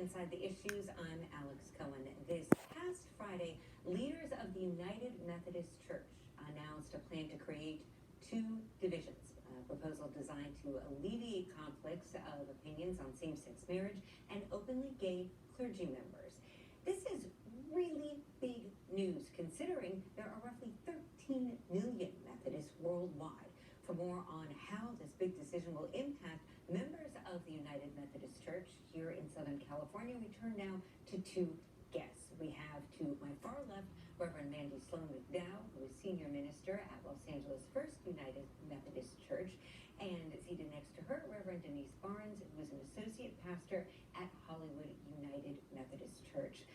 Inside the Issues. I'm Alex Cohen. This past Friday, leaders of the United Methodist Church announced a plan to create two divisions. A proposal designed to alleviate conflicts of opinions on same-sex marriage and openly gay clergy members. This is really big news considering there are roughly 13 million Methodists worldwide. For more on how this big decision will impact members of the United Methodist Church here in Southern California, we turn now to two guests. We have to my far left, Reverend Mandy McDow, who is senior minister at Los Angeles First United Methodist Church, and seated next to her, Reverend Denyse Barnes, who is an associate pastor at Hollywood United Methodist Church.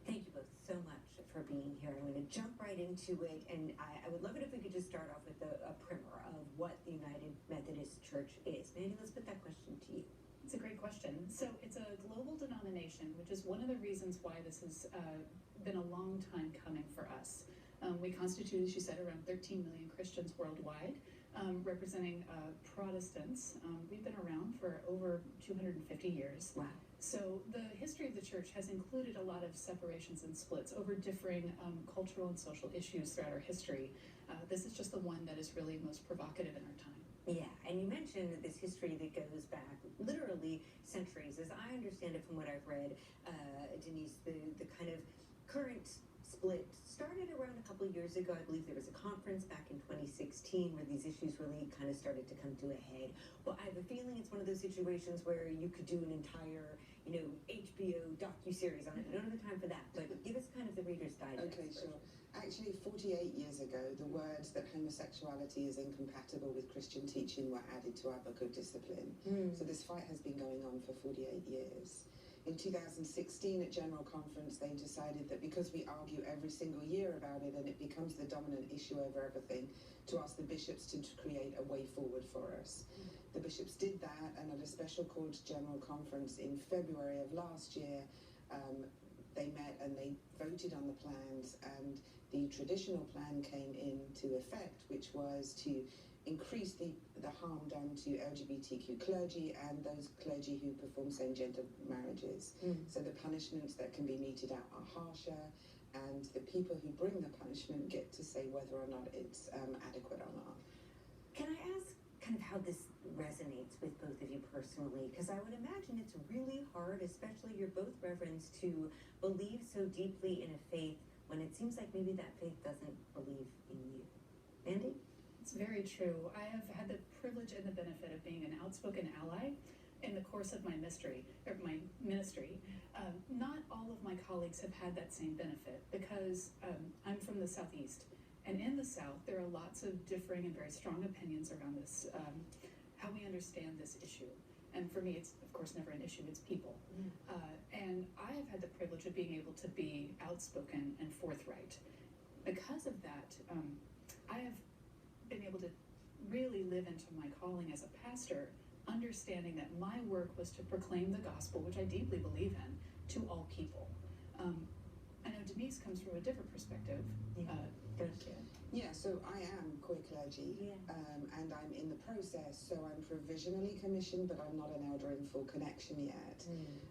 Thank you both so much for being here. I'm going to jump right into it, and I would love it if we could just start off with a primer of what the United Methodist Church is. Mandy, let's put that question to you. It's a great question. So it's a global denomination, which is one of the reasons why this has been a long time coming for us. We constitute, as you said, around 13 million Christians worldwide, representing Protestants. We've been around for over 250 years. Wow. So the history of the church has included a lot of separations and splits over differing cultural and social issues throughout our history. This is just the one that is really most provocative in our time. Yeah, and you mentioned this history that goes back literally centuries. As I understand it from what I've read, Denyse, the kind of current split started around a couple of years ago. I believe there was a conference back in 2016 where these issues really kind of started to come to a head. Well, I have a feeling it's one of those situations where you could do an entire, HBO docuseries on it. I don't have the time for that, but give us kind of the Reader's Digest. Okay, sure. Actually, 48 years ago, the words that homosexuality is incompatible with Christian teaching were added to our book of discipline. So this fight has been going on for 48 years. In 2016 at General Conference, they decided that because we argue every single year about it and it becomes the dominant issue over everything, to ask the bishops to create a way forward for us. The bishops did that, and at a special called General Conference in February of last year, they met and they voted on the plans, and the traditional plan came into effect, which was to increase the harm done to LGBTQ clergy and those clergy who perform same-gender marriages. So the punishments that can be meted out are harsher, and the people who bring the punishment get to say whether or not it's adequate or not. Can I ask kind of how this resonates with both of you personally? Because I would imagine it's really hard, especially you're both reverends, to believe so deeply in a faith when it seems like maybe that faith doesn't believe in you. Mandy? It's very true. I have had the privilege and the benefit of being an outspoken ally in the course of my ministry. Not all of my colleagues have had that same benefit because I'm from the Southeast. And in the South, there are lots of differing and very strong opinions around this, how we understand this issue. And for me, it's, of course, never an issue, it's people. And I have had the privilege of being able to be outspoken and forthright. Because of that, I have been able to really live into my calling as a pastor, understanding that my work was to proclaim the gospel, which I deeply believe in, to all people. I know Denyse comes from a different perspective. Yeah, so I am queer clergy, and I'm in the process, so I'm provisionally commissioned, but I'm not an elder in full connection yet.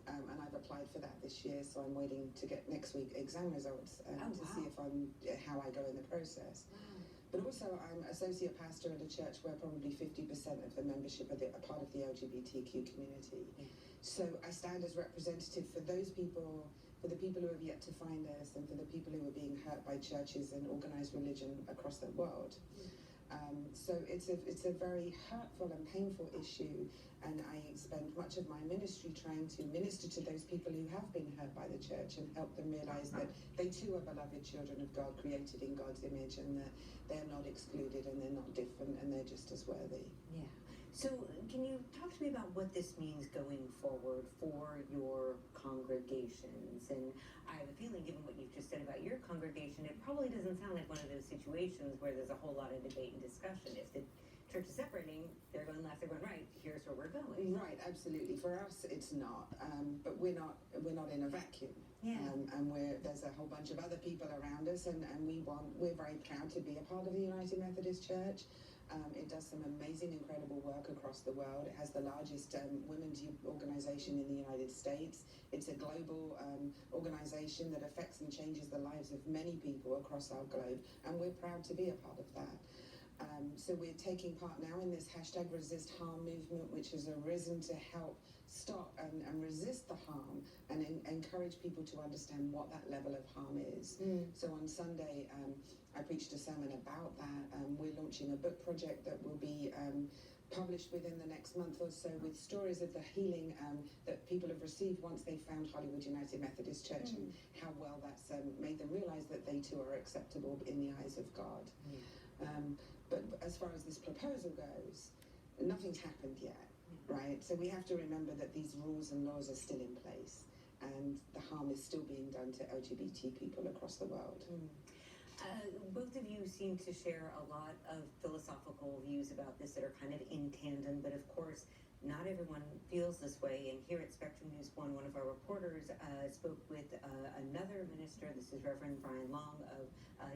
And I've applied for that this year, so I'm waiting to get next week exam results to see if how I go in the process. But also, I'm associate pastor at a church where probably 50% of the membership are a part of the LGBTQ community. So I stand as representative for those people, for the people who have yet to find us, and for the people who are being hurt by churches and organized religion across the world. So it's a very hurtful and painful issue, and I spend much of my ministry trying to minister to those people who have been hurt by the church and help them realize that they too are beloved children of God, created in God's image, and that they're not excluded and they're not different and they're just as worthy. Yeah. So can you talk to me about what this means going forward for your congregations? And I have a feeling, given what you've just said about your congregation, it probably doesn't sound like one of those situations where there's a whole lot of debate and discussion. If the church is separating, they're going left, they're going right, here's where we're going. Right, absolutely. For us, it's not. But we're not in a vacuum. Yeah. And there's a whole bunch of other people around us, and we're very proud to be a part of the United Methodist Church. It does some amazing, incredible work across the world. It has the largest women's organization in the United States. It's a global organization that affects and changes the lives of many people across our globe, and we're proud to be a part of that. So we're taking part now in this #ResistHarm movement, which has arisen to help stop and resist the harm and encourage people to understand what that level of harm is. So on Sunday, I preached a sermon about that. We're launching a book project that will be published within the next month or so, with stories of the healing that people have received once they found Hollywood United Methodist Church, and how well that's made them realize that they too are acceptable in the eyes of God. But as far as this proposal goes, nothing's happened yet, right? So we have to remember that these rules and laws are still in place, and the harm is still being done to LGBT people across the world. Both of you seem to share a lot of philosophical views about this that are kind of in tandem, but of course, not everyone feels this way. And here at Spectrum News One of our reporters spoke with another minister. This is Reverend Brian Long of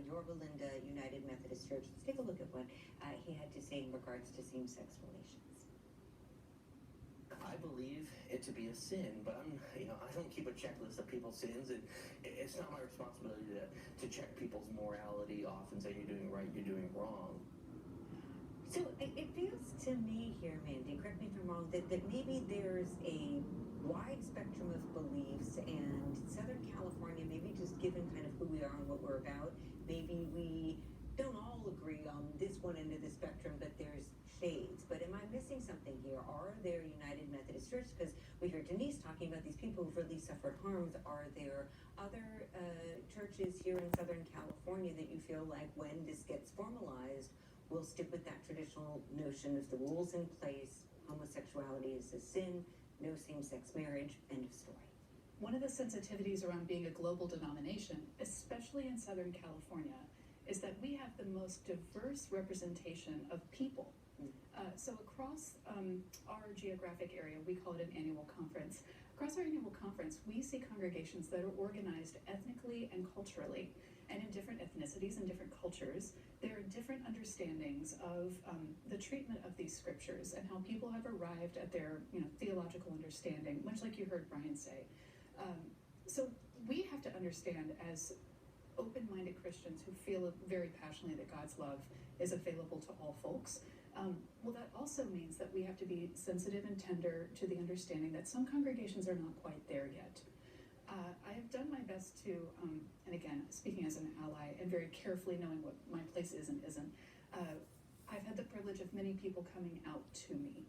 Yorba Linda United Methodist Church. Let's take a look at what he had to say in regards to same-sex relations. I believe it to be a sin, but I don't keep a checklist of people's sins, and it's not my responsibility to check people's morality off and say you're doing right, you're doing wrong. So it feels to me here, Mandy, correct me if I'm wrong, that maybe there's a wide spectrum of beliefs, and Southern California, maybe just given kind of who we are and what we're about, maybe we don't all agree on this one end of the spectrum, but there's shades. But am I missing something here? Are there United Methodist Church? Because we hear Denyse talking about these people who've really suffered harms. Are there other churches here in Southern California that you feel like when this gets formalized, we'll stick with that traditional notion of the rules in place, homosexuality is a sin, no same-sex marriage, end of story? One of the sensitivities around being a global denomination, especially in Southern California, is that we have the most diverse representation of people. So across our geographic area, we call it an annual conference. Across our annual conference, we see congregations that are organized ethnically and culturally, and in different ethnicities and different cultures. There are different understandings of the treatment of these scriptures and how people have arrived at their theological understanding, much like you heard Brian say. So we have to understand, as open-minded Christians who feel very passionately that God's love is available to all folks, well, that also means that we have to be sensitive and tender to the understanding that some congregations are not quite there yet. I have done my best to, and again, speaking as an ally and very carefully knowing what my place is and isn't, I've had the privilege of many people coming out to me.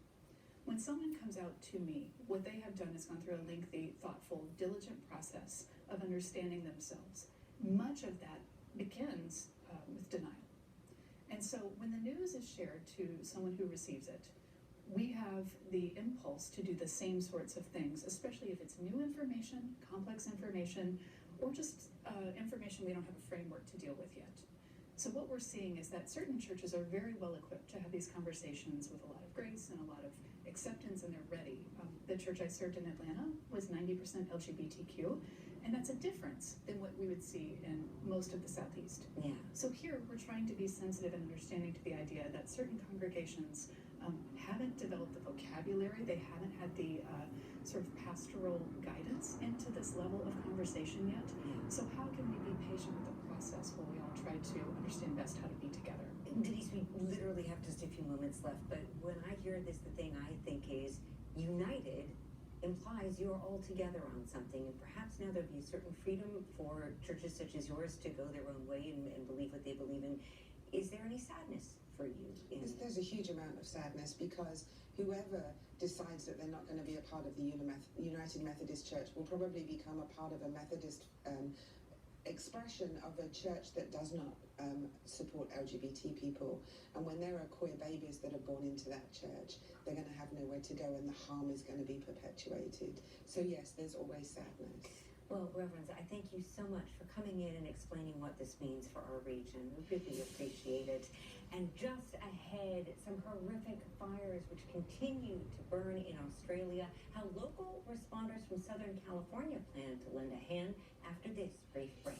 When someone comes out to me, what they have done is gone through a lengthy, thoughtful, diligent process of understanding themselves. Much of that begins with denial. And so when the news is shared to someone who receives it, we have the impulse to do the same sorts of things, especially if it's new information, complex information, or just information we don't have a framework to deal with yet. So what we're seeing is that certain churches are very well equipped to have these conversations with a lot of grace and a lot of acceptance, and they're ready. The church I served in Atlanta was 90% LGBTQ, and that's a difference than what we would see in most of the Southeast. Yeah. So here we're trying to be sensitive and understanding to the idea that certain congregations haven't developed the vocabulary, they haven't had the sort of pastoral guidance into this level of conversation yet. So how can we be patient with the process while we all try to understand best how to be together? Denise, we literally have just a few moments left, but when I hear this, the thing I think is united implies you're all together on something, and perhaps now there'll be a certain freedom for churches such as yours to go their own way and believe what they believe in. Is there any sadness for you? There's a huge amount of sadness, because whoever decides that they're not going to be a part of the United Methodist Church will probably become a part of a Methodist expression of a church that does not support LGBT people. And when there are queer babies that are born into that church, they're going to have nowhere to go, and the harm is going to be perpetuated. So yes, there's always sadness. Well, Reverends, I thank you so much for coming in and explaining what this means for our region. We really appreciate it. And just ahead, some horrific fires which continue to burn in Australia, how local responders from Southern California plan to lend a hand after this brief break.